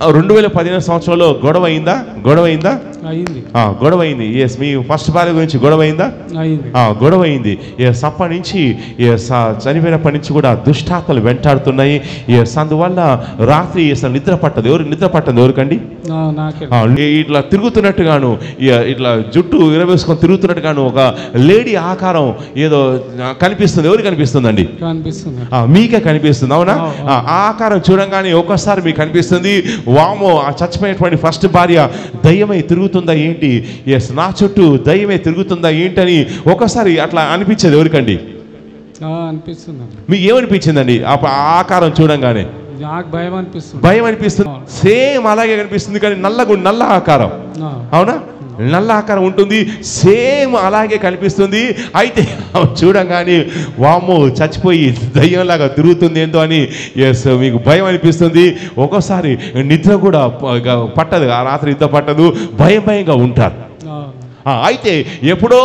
2015 సంవత్సరంలో గొడవ అయిందా? గొడవ అయింది. ఎస్, మీ ఫస్ట్ భార్య గురించి గొడవ అయిందా? గొడవ అయింది. ఎస్, అప్పటి నుంచి చనిపోయినప్పటి నుంచి కూడా దుష్టాత్మలు వెంటాడుతున్నాయి. ఎస్, అందువల్ల రాత్రి అసలు నిద్ర పట్టదు. నిద్ర పట్టదు ఎవరికండి? ఇట్లా తిరుగుతున్నట్టుగాను, ఇట్లా జుట్టు విరవేసుకొని తిరుగుతున్నట్టుగాను ఒక లేడీ ఆకారం ఏదో కనిపిస్తుంది. ఎవరికి కనిపిస్తుందండి? మీకే కనిపిస్తుంది, అవునా? ఆకారం చూడంగానే ఒక్కసారి మీకు కనిపిస్తుంది, వామో ఆ చచ్చిపోయినటువంటి ఫస్ట్ భార్య దయ్యమై తిరుగుతుందా ఏంటి? ఎస్, నా చుట్టూ దయ్యమే తిరుగుతుందా ఏంటని ఒకసారి అట్లా అనిపించేది ఎవరికండి? మీకు ఏమనిపించిందండి ఆ ఆకారం చూడంగానే? భయం అనిపిస్తుంది. సేమ్ అలాగే కనిపిస్తుంది, కానీ నల్ల ఆకారం, అవునా? నల్ల ఆకారం ఉంటుంది, సేమ్ అలాగే కనిపిస్తుంది. అయితే చూడంగానే వామ్మో చచ్చిపోయి దయ్యంలాగా తిరుగుతుంది ఏంటో అని ఎస్ మీకు భయం అనిపిస్తుంది. ఒక్కోసారి నిద్ర కూడా పట్టదు, ఆ రాత్రి నిద్ర పట్టదు, భయంగా ఉంటారు. అయితే ఎప్పుడో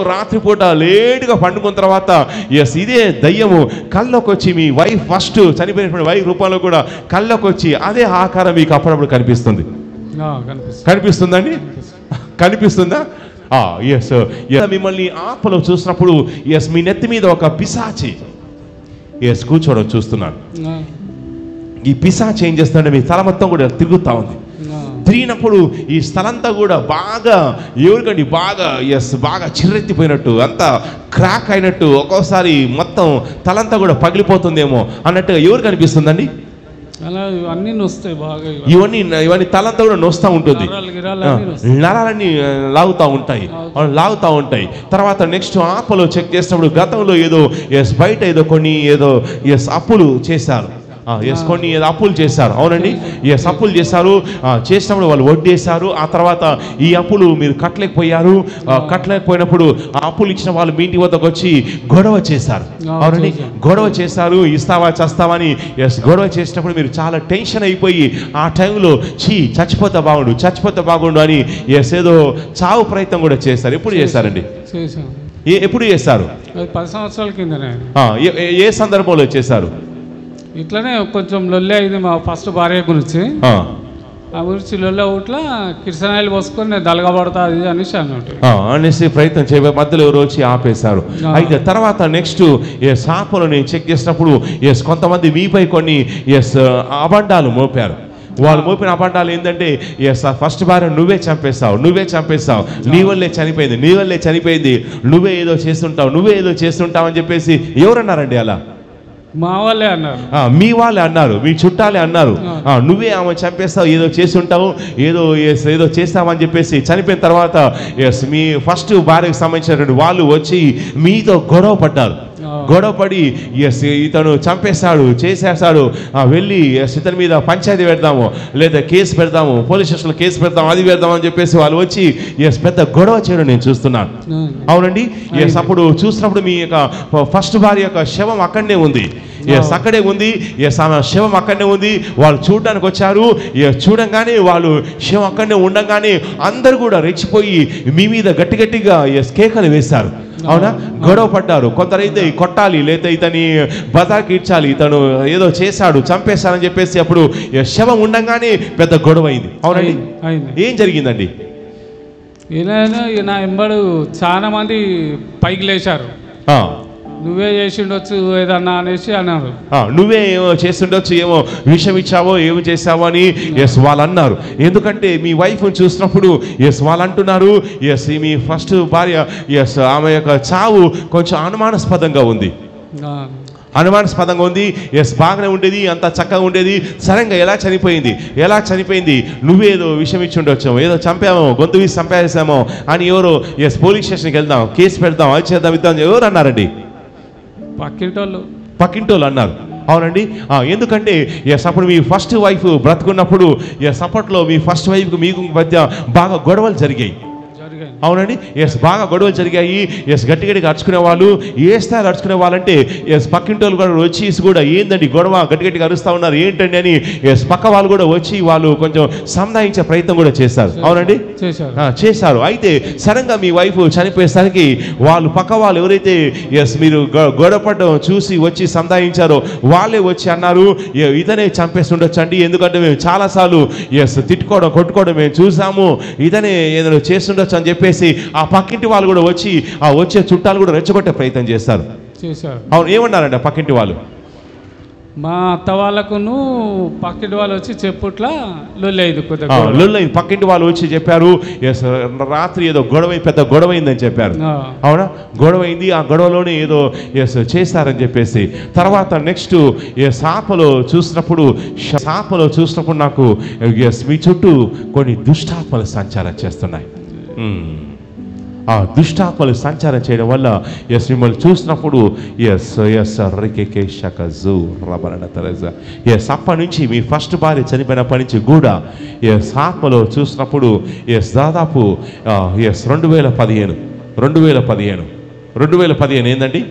రాత్రిపూట లేటుగా పండుకున్న తర్వాత ఎస్ ఇదే దయ్యము కళ్ళలోకి వచ్చి, మీ వైఫ్ ఫస్ట్ చనిపోయినటువంటి వైఫ్ రూపంలో కూడా కళ్ళలోకి వచ్చి అదే ఆకారం మీకు అప్పుడప్పుడు కనిపిస్తుంది. కనిపిస్తుందండి? కనిపిస్తుందా? ఎస్, మిమ్మల్ని ఆత్మలో చూసినప్పుడు ఎస్ మీ నెత్తి మీద ఒక పిశాచి ఎస్ కూర్చోవడం చూస్తున్నాడు. ఈ పిశాచి ఏం చేస్తుందంటే మీ తల మొత్తం కూడా తిరుగుతూ ఉంది. తిరిగినప్పుడు ఈ స్థలంతా కూడా బాగా ఎవరికండి బాగా చిర్రెత్తిపోయినట్టు, అంతా క్రాక్ అయినట్టు, ఒక్కోసారి మొత్తం తలంతా కూడా పగిలిపోతుందేమో అన్నట్టుగా ఎవరికి అనిపిస్తుందండి? ఇవన్నీ తలంతా కూడా నొస్తూ ఉంటుంది, నరాలన్నీ లాగుతూ ఉంటాయి. తర్వాత నెక్స్ట్ ఆత్మలో చెక్ చేసినప్పుడు గతంలో ఏదో బయట ఏదో అప్పులు చేశారు. కొన్ని అప్పులు చేశారు, అవునండి. అప్పులు చేశారు. చేసినప్పుడు వాళ్ళు వడ్డేశారు. ఆ తర్వాత ఈ అప్పులు మీరు కట్టలేకపోయినప్పుడు ఆ అప్పులు ఇచ్చిన వాళ్ళు మీ ఇంటి వద్దకు వచ్చి గొడవ చేశారు, అవునండి. గొడవ చేశారు, ఇస్తావా చేస్తావా అని. గొడవ చేసినప్పుడు మీరు చాలా టెన్షన్ అయిపోయి ఆ టైంలో చచ్చిపోతే బాగుండు అని ఏదో చావు ప్రయత్నం కూడా చేశారు. ఎప్పుడు చేశారండి? ఎప్పుడు చేశారు? 10 సంవత్సరాల కిందనే. ఏ సందర్భంలో చేశారు? ఇట్లనే కొంచెం లొల్లే అయింది మా ఫస్ట్ భార్య గురించి. ఆ గురించి లొల్లే ఊట్లా కిరసనాయిలు పోసుకొని నేను దలగబడతా అది అనేసి ప్రయత్నం చేయ మధ్యలో ఎవరు వచ్చి ఆపేశారు. అయితే తర్వాత నెక్స్ట్ ఆత్మలను చెక్ చేసినప్పుడు కొంతమంది మీపై కొన్ని అబద్ధాలు మోపారు. వాళ్ళు మోపిన అబద్ధాలు ఏంటంటే ఫస్ట్ భార్య నువ్వే చంపేస్తావు, నీ వల్లే చనిపోయింది, నువ్వే ఏదో చేస్తుంటావు అని చెప్పేసి ఎవరన్నారండి? అలా మా వాళ్ళే అన్నారు, మీ వాళ్ళే అన్నారు, మీ చుట్టాలే అన్నారు. నువ్వే ఆమె చంపేస్తావు, ఏదో చేసి ఉంటావు, ఏదో చేస్తావని చెప్పేసి చనిపోయిన తర్వాత మీ ఫస్ట్ భార్యకు సంబంధించినటువంటి వాళ్ళు వచ్చి మీతో గొడవపడి ఇతను చేసేస్తాడు, వెళ్ళి ఇతని మీద పంచాయతీ పెడతాము, లేదా కేసు పెడతాము, పోలీస్ స్టేషన్లో కేసు పెడతాము, అది పెడతాము అని చెప్పేసి వాళ్ళు వచ్చి పెద్ద గొడవ చేయడం నేను చూస్తున్నాను, అవునండి. అప్పుడు చూసినప్పుడు మీ యొక్క ఫస్ట్ భార్య యొక్క శవం అక్కడనే ఉంది, ఆమె శవం అక్కడనే ఉంది. వాళ్ళు చూడడానికి వచ్చారు. చూడంగానే వాళ్ళు శవం అక్కడనే ఉండగానే అందరూ కూడా రెచ్చిపోయి మీ మీద గట్టిగా కేకలు వేశారు, అవునా? గొడవ పడ్డారు. కొందరైతే కొట్టాలి, లేదా ఇతని బజార్కి ఇచ్చాలి, ఇతను ఏదో చేశాడు, చంపేశాడని చెప్పేసి అప్పుడు శవం ఉండగానే పెద్ద గొడవ అయింది, అవునండి. ఏం జరిగిందండి? నా ఎంబడు చాలా మంది పైకి లేచారు, నువ్వే చేసిండొచ్చు ఏదన్నా అనేసి అన్నారు. నువ్వే ఏమో చేస్తుండొచ్చు, ఏమో విషయం ఇచ్చావో ఏమో చేసావో అని వాళ్ళు అన్నారు. ఎందుకంటే మీ వైఫ్ చూసినప్పుడు వాళ్ళు అంటున్నారు మీ ఫస్ట్ భార్య ఆమె యొక్క చావు కొంచెం అనుమానాస్పదంగా ఉంది, బాగానే ఉండేది, అంత చక్కగా ఉండేది, సడన్గా ఎలా చనిపోయింది, నువ్వేదో విషయం ఇచ్చి ఉండొచ్చు, ఏదో చంపామో, గొంతు వీసి చంపేసామో అని ఎవరో పోలీస్ స్టేషన్కి వెళ్దాం, కేసు పెడదాం, అది చేద్దాం, ఇద్దాం ఎవరు అన్నారండి? పక్కింటోళ్ళు అన్నారు, అవునండి. ఎందుకంటే అప్పుడు మీ ఫస్ట్ వైఫ్ బ్రతుకున్నప్పుడు అప్పట్లో మీ ఫస్ట్ వైఫ్కి మీకు మధ్య బాగా గొడవలు జరిగాయి, అవునండి. బాగా గొడవలు జరిగాయి. గట్టిగట్టిగా అరుచుకునే వాళ్ళు, ఏ స్థాయిలో అరుచుకునే వాళ్ళంటే పక్కింటి వాళ్ళు కూడా వచ్చి కూడా ఏందండి గొడవ, గట్టిగట్టిగా అరుస్తూ ఉన్నారు ఏంటండి అని పక్క వాళ్ళు కూడా వచ్చి వాళ్ళు కొంచెం సంధాయించే ప్రయత్నం కూడా చేశారు. అవునండి, చేశారు. అయితే సడన్గా మీ వైఫ్ చనిపోయేసరికి వాళ్ళు పక్క వాళ్ళు ఎవరైతే మీరు గొడవపడడం చూసి వచ్చి సంధాయించారో వాళ్ళే వచ్చి అన్నారు, ఇతనే చంపేస్తుండొచ్చు అండి, ఎందుకంటే మేము చాలాసార్లు తిట్టుకోవడం కొట్టుకోవడం మేము చూసాము, ఇతనే ఏదైనా చేస్తుండొచ్చు అని చెప్పేసి ఆ పక్కింటి వాళ్ళు కూడా వచ్చి ఆ వచ్చే చుట్టాలు కూడా రెచ్చగొట్టే ప్రయత్నం చేస్తారు. అవును, ఏమన్నారండి పక్కింటి వాళ్ళు? మా అత్త వాళ్ళకును పక్కింటి వాళ్ళు వచ్చి చెప్పుట్లా లొల్లైంది. పక్కింటి వాళ్ళు వచ్చి చెప్పారు రాత్రి ఏదో పెద్ద గొడవ అయిందని చెప్పారు. అవునా, గొడవ అయింది, ఆ గొడవలోనే ఏదో చేస్తారని చెప్పేసి. తర్వాత నెక్స్ట్ సాపలో చూసినప్పుడు నాకు మీ చుట్టూ కొన్ని దుష్టాత్మలు సంచారం చేస్తున్నాయి. ఆ దుష్టాత్మలు సంచారం చేయడం వల్ల మిమ్మల్ని చూసినప్పుడు అప్పటి నుంచి మీ ఫస్ట్ భార్య చనిపోయినప్పటి నుంచి కూడా ఆత్మలో చూసినప్పుడు దాదాపు 2015 ఏందండి,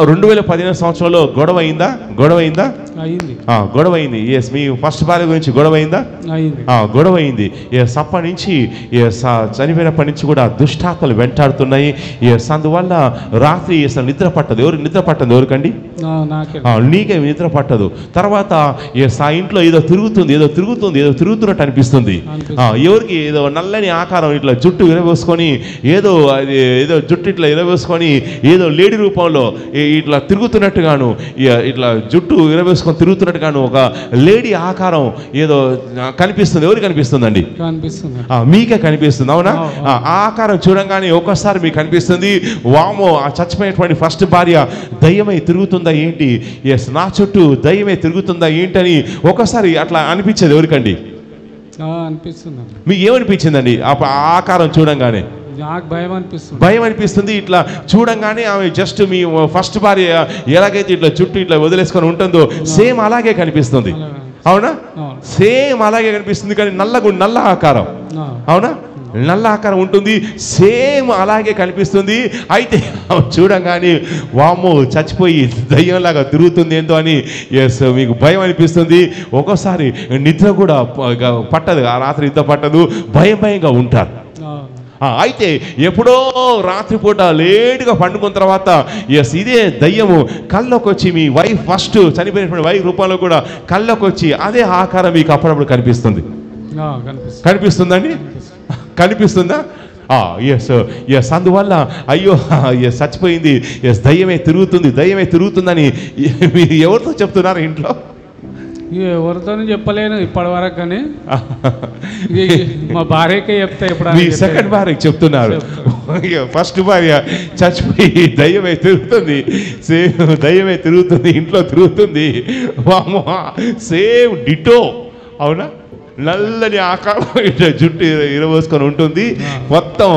2015 సంవత్సరంలో గొడవ అయిందా? గొడవ అయింది. మీ ఫస్ట్ భార్య గురించి గొడవ అయిందా? గొడవ అయింది. అప్పటి నుంచి చనిపోయినప్పటి నుంచి కూడా దుష్టాత్మలు వెంటాడుతున్నాయి. అందువల్ల రాత్రి నిద్ర పట్టదు. నిద్ర పట్టదు ఎవరికండి? నీకే నిద్ర పట్టదు. తర్వాత ఆ ఇంట్లో ఏదో తిరుగుతున్నట్టు అనిపిస్తుంది. ఎవరికి ఏదో నల్లని ఆకారం ఇట్లా జుట్టు విరవేసుకొని ఏదో జుట్టు ఇట్లా విరవేసుకొని ఏదో లేడీ రూపంలో ఇట్లా తిరుగుతున్నట్టుగాను, ఇట్లా జుట్టు విరవేసుకొని తిరుగుతున్నట్టుగాను ఒక లేడీ ఆకారం ఏదో కనిపిస్తుంది. ఎవరికి కనిపిస్తుందండి? మీకే కనిపిస్తుంది. అవునా? ఆ ఆకారం చూడంగానే ఒక్కసారి మీకు కనిపిస్తుంది, వామో ఆ చచ్చిపోయినటువంటి ఫస్ట్ భార్య దయ్యమై తిరుగుతుందా ఏంటి, నా చుట్టూ దయ్యమే తిరుగుతుందా ఏంటని ఒకసారి అట్లా అనిపించేది ఎవరికండి? మీకు ఏమనిపించిందండి ఆ ఆకారం చూడంగానే? భయం అనిపిస్తుంది. ఇట్లా చూడంగానే ఆమె జస్ట్ మీ ఫస్ట్ భార్య ఎలాగైతే ఇట్లా చుట్టూ ఇట్లా వదిలేసుకొని ఉంటుందో సేమ్ అలాగే కనిపిస్తుంది. అవునా? సేమ్ అలాగే కనిపిస్తుంది, కానీ నల్ల ఆకారం. అవునా? నల్ల ఆకారం ఉంటుంది, సేమ్ అలాగే కనిపిస్తుంది. అయితే చూడంగానే వామ్మో చచ్చిపోయి దయ్యంలాగా తిరుగుతుంది ఏందో అని మీకు భయం అనిపిస్తుంది. ఒక్కోసారి నిద్ర కూడా పట్టదు, ఆ రాత్రి నిద్ర పట్టదు, భయంగా ఉంటారు. అయితే ఎప్పుడో రాత్రిపూట లేటుగా పండుకున్న తర్వాత ఇదే దయ్యము కళ్ళలోకి వచ్చి మీ వైఫ్ ఫస్ట్ చనిపోయినటువంటి వైఫ్ రూపంలో కూడా కళ్ళలోకి వచ్చి అదే ఆకారం మీకు అప్పుడప్పుడు కనిపిస్తుందండి? కనిపిస్తుందా? అందువల్ల అయ్యో చచ్చిపోయింది, దయ్యమే తిరుగుతుందని మీరు ఎవరితో చెప్తున్నారు ఇంట్లో? ఎవరితో చెప్పలేను ఇప్పటి వరకు, కానీ మా భార్యకే చెప్తా. ఇప్పుడు మీ సెకండ్ భార్యకి చెప్తున్నారు. ఫస్ట్ భార్య చచ్చిపోయి దయ్యమే తిరుగుతుంది, ఇంట్లో తిరుగుతుంది, సేమ్ డిటో. అవునా? నల్లని ఆకారం జుట్టు ఇరవేసుకొని ఉంటుంది. మొత్తం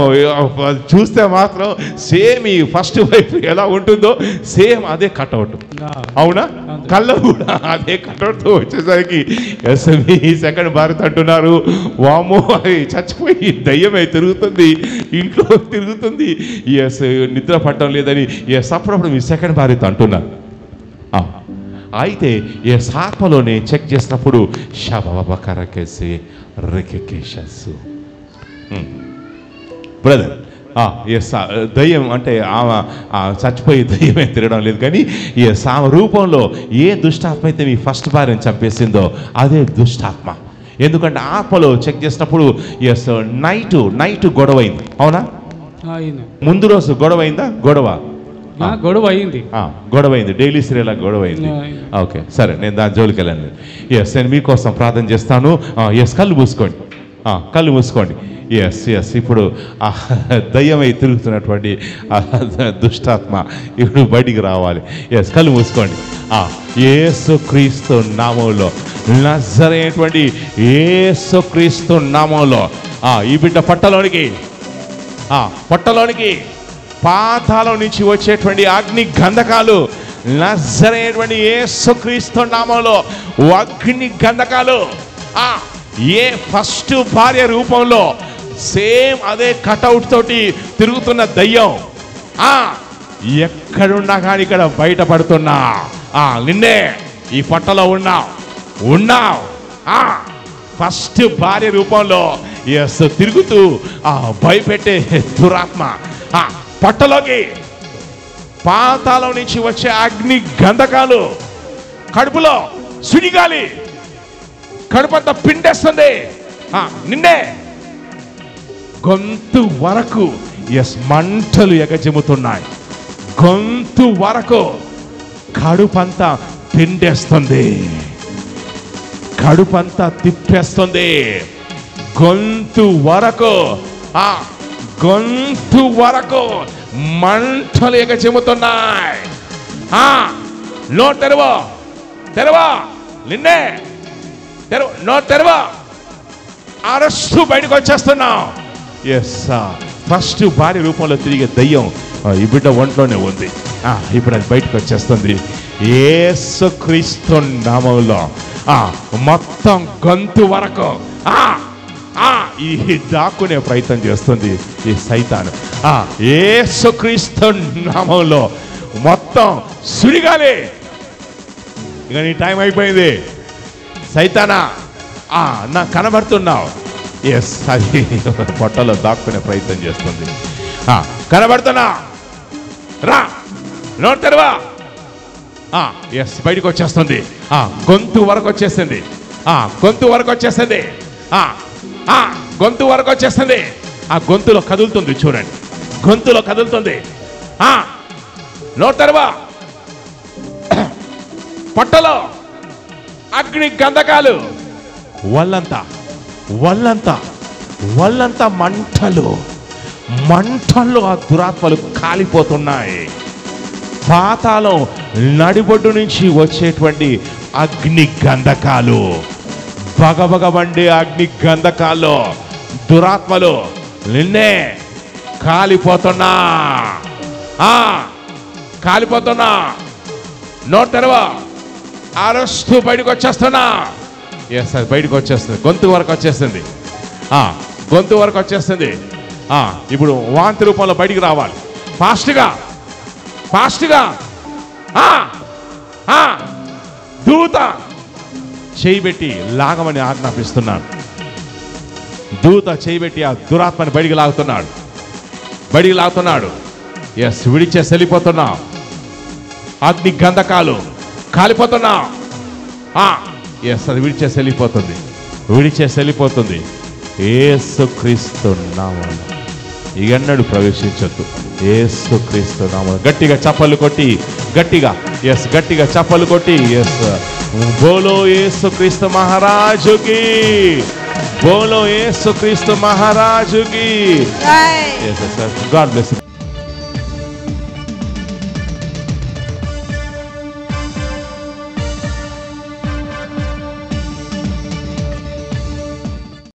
చూస్తే మాత్రం సేమ్ ఈ ఫస్ట్ వైఫ్ ఎలా ఉంటుందో సేమ్ అదే కట్అవుట్. అవునా? కళ్ళు కూడా అదే కట్అవుట్తో వచ్చేసరికి మీ సెకండ్ భార్యతో అంటున్నారు, వామో చచ్చిపోయి దయ్యమే తిరుగుతుంది, ఇంట్లో తిరుగుతుంది, నిద్ర పట్టడం లేదని అప్పుడప్పుడు మీ సెకండ్ భార్యతో అంటున్నారు. అయితే ఆత్మలోనే చెక్ చేసినప్పుడు బ్రదర్ దయ్యం అంటే ఆమె చచ్చిపోయి దయ్యమే తిరగడం లేదు, కానీ ఆమె రూపంలో ఏ దుష్టాత్మ అయితే మీ ఫస్ట్ భార్యను చంపేసిందో అదే దుష్టాత్మ. ఎందుకంటే ఆత్మలో చెక్ చేసినప్పుడు నైట్ గొడవ అయింది. అవునా? ముందు రోజు గొడవ అయిందా? గొడవ అయింది డైలీ సీరియల్ గొడవ అయింది. ఓకే, సరే, నేను దాని జోలికి వెళ్ళాను. నేను మీకోసం ప్రార్థన చేస్తాను. కళ్ళు మూసుకోండి. ఇప్పుడు దయ్యమై తిరుగుతున్నటువంటి దుష్టాత్మ ఇప్పుడు బయటికి రావాలి. కళ్ళు మూసుకోండి. యేసుక్రీస్తు నామములో, నజరేటువంటి యేసుక్రీస్తు నామములో ఈ బిడ్డ పొట్టలోనికి పాతాళం నుంచి వచ్చేటువంటి అగ్ని గంధకాలు, నజరేటువంటి యేసుక్రీస్తు నామములో అగ్ని గంధకాలు ఏ ఫస్ట్ భార్య రూపంలో సేమ్ అదే కటౌట్ తోటి తిరుగుతున్న దయ్యం ఎక్కడున్నా కానీ ఇక్కడ బయటపడుతున్నా నిన్నే ఈ పొట్టలో ఉన్నావు ఫస్ట్ భార్య రూపంలో తిరుగుతూ భయపెట్టే దురాత్మ పొట్టలోకి పాతాళం నుంచి వచ్చే అగ్ని గంధకాలు కడుపులో సుడిగాలి కడుపంతా పిండేస్తుంది నిన్నే గొంతు వరకు మంటలు ఎగజెముతున్నాయి గొంతు వరకు కడుపంతా పిండేస్తుంది కడుపంతా తిప్పేస్తుంది గొంతు వరకు గొంతు వరకు మంటలు ఎగజెముతున్నాయి నోట్ తెరవా నిన్నే నోట్ తెరవా అరెస్టు బయటకు వచ్చేస్తున్నావు ఫస్ట్ భార్య రూపంలో తిరిగే దయ్యం ఈ బిడ్డ ఒంట్లోనే ఉంది ఇప్పుడు అది బయటకు వచ్చేస్తుంది యేసుక్రీస్తు నామములో మొత్తం గొంతు వరకు ఈ దాక్కునే ప్రయత్నం చేస్తుంది ఈ సైతాను యేసుక్రీస్తు నామములో మొత్తం సుడిగాలి ఇక నీ టైం అయిపోయింది సైతానా నా కనబడుతున్నావు అది పొట్టలో దాక్కునే ప్రయత్నం చేస్తుంది కనబడుతున్నా రా నోట్ తెరవా బయటకు వచ్చేస్తుంది గొంతు వరకు వచ్చేసింది గొంతు వరకు వచ్చేసింది గొంతు వరకు వచ్చేస్తుంది గొంతులో కదులుతుంది చూడండి గొంతులో కదులుతుంది నోట్ తెరవా పొట్టలో అగ్ని గంధకాలు వల్లంతా మంటల్లో ఆ దురాత్మలు కాలిపోతున్నాయి పాతాళం నడిబొడ్డు నుంచి వచ్చేటువంటి అగ్ని గంధకాలు బగబగబండే అగ్ని గంధకాల్లో దురాత్మలు నిన్నే కాలిపోతున్నా నోట్ తెరవా అరెస్టు బయటకు వచ్చేస్తున్నా అది బయటకు వచ్చేస్తుంది గొంతు వరకు వచ్చేస్తుంది గొంతు వరకు వచ్చేస్తుంది ఇప్పుడు వాంతి రూపంలో బయటికి రావాలి ఫాస్ట్గా దూత చేయబెట్టి లాగమని ఆజ్ఞాపిస్తున్నాడు దూత చేయబెట్టి ఆ దురాత్మని బయటికి లాగుతున్నాడు విడిచేసి వెళ్ళిపోతున్నా అగ్ని గంధకాలు కాలిపోతున్నా అది విడిచేసి వెళ్ళిపోతుంది యేసుక్రీస్తు నామములో ఎన్నడూ ప్రవేశించొద్దు యేసుక్రీస్తు నామములో గట్టిగా చప్పలు కొట్టి గట్టిగా చప్పలు కొట్టి బోలో యేసుక్రీస్తు మహారాజుకి బోలో యేసుక్రీస్తు మహారాజుకి గాడ్ బ్లెస్.